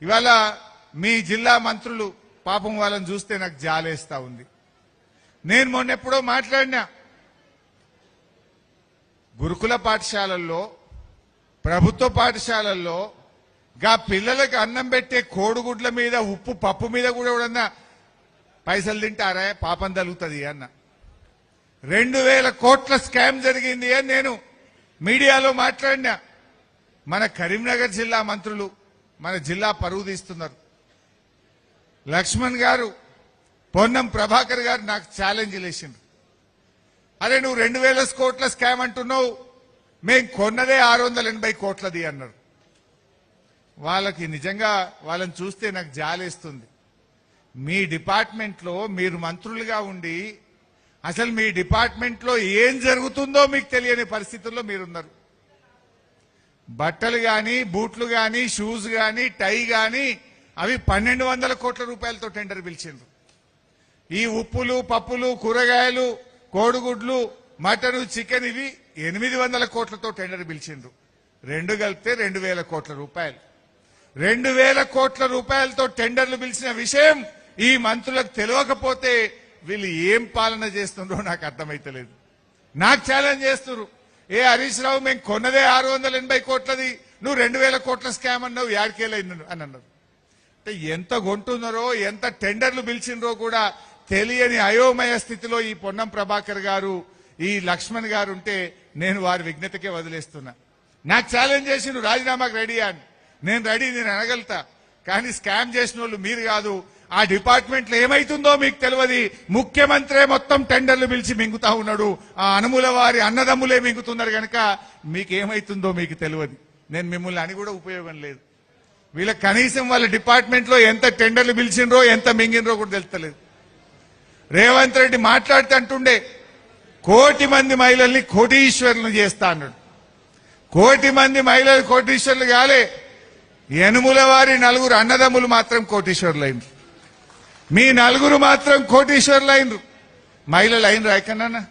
ఇవాళ మీ జిల్లా మంత్రులు పాపం వాళ్ళని చూస్తే నాకు జాలేస్తా ఉంది. నేను మొన్నెప్పుడో మాట్లాడినా, గురుకుల పాఠశాలల్లో ప్రభుత్వ పాఠశాలల్లో గా పిల్లలకు అన్నం పెట్టే కోడిగుడ్ల మీద ఉప్పు పప్పు మీద కూడా ఎవడన్నా పైసలు తింటారా, పాపం తగులుతుంది అన్న. 2000 కోట్ల స్కామ్ జరిగింది అని నేను మీడియాలో మాట్లాడినా. మన కరీంనగర్ జిల్లా మంత్రులు మన జిల్లా పరువు తీస్తున్నారు. లక్ష్మణ్ గారు, పొన్నం ప్రభాకర్ గారు నాకు ఛాలెంజ్ చేసిండ్రు. అరే నువ్వు 2000 కోట్ల స్కామ్ అంటున్నావు, మేం కొన్నదే 680 కోట్లది అన్నారు. వాళ్ళకి నిజంగా వాళ్ళని చూస్తే నాకు జాలేస్తుంది. మీ డిపార్ట్మెంట్లో మీరు మంత్రులుగా ఉండి అసలు మీ డిపార్ట్మెంట్లో ఏం జరుగుతుందో మీకు తెలియని పరిస్థితుల్లో మీరున్నారు. బట్టలు గాని, బూట్లు గాని, షూస్ గాని, టై గాని అవి 1200 కోట్ల రూపాయలతో టెండర్ పిలిచిండ్రు. ఈ ఉప్పులు, పప్పులు, కూరగాయలు, కోడిగుడ్లు, మటన్, చికెన్ ఇవి 800 కోట్లతో టెండర్ పిలిచిండ్రు. రెండు కలిపితే 2000 కోట్ల రూపాయలు. 2000 కోట్ల రూపాయలతో టెండర్లు పిలిచిన విషయం ఈ మంత్రులకు తెలియకపోతే వీళ్ళు ఏం పాలన చేస్తుండ్రో నాకు అర్థమైతలేదు. నాకు ఛాలెంజ్ చేస్తున్నారు, ఏ హరీష్ రావు మేము కొన్నదే 680 కోట్లది, నువ్వు 2000 కోట్ల స్కామ్ అన్నావు, యాడికేలైంది అని అన్నారు. అంటే ఎంత కొంటున్నారో, ఎంత టెండర్లు పిలిచినరో కూడా తెలియని అయోమయ స్థితిలో ఈ పొన్నం ప్రభాకర్ గారు, ఈ లక్ష్మణ్ గారు ఉంటే నేను వారి విజ్ఞతకే వదిలేస్తున్నా. నాకు ఛాలెంజ్ చేసి నువ్వు రాజీనామాకు రెడీ అని. నేను రెడీ, నేను అనగలుగుతా. కానీ స్కామ్ చేసిన వాళ్ళు మీరు కాదు. ఆ డిపార్ట్మెంట్లో ఏమైతుందో మీకు తెలియదు. ముఖ్యమంత్రి మొత్తం టెండర్లు పిలిచి మింగుతా ఉన్నాడు. ఆ అనుముల వారి అన్నదమ్ములే మింగుతున్నారు కనుక మీకేమైతుందో మీకు తెలియదు. నేను మిమ్మల్ని అని కూడా ఉపయోగం లేదు. వీళ్ళ కనీసం వాళ్ళ డిపార్ట్మెంట్లో ఎంత టెండర్లు పిలిచిండ్రో, ఎంత మింగినరో కూడా తెలుస్తలేదు. రేవంత్ రెడ్డి మాట్లాడుతూ అంటుండే 1 కోటి మంది మహిళల్ని కోటీశ్వరులను చేస్తా అన్నాడు. 1 కోటి మంది మహిళలు కోటీశ్వరులు కాలే, యనుముల వారి 4 అన్నదమ్ములు మాత్రం కోటీశ్వరులు అయినరు. మీ 4 మాత్రం కోటీశ్వరులు అయినరు. మహిళలు అయినరు ఎక్కడన్నా?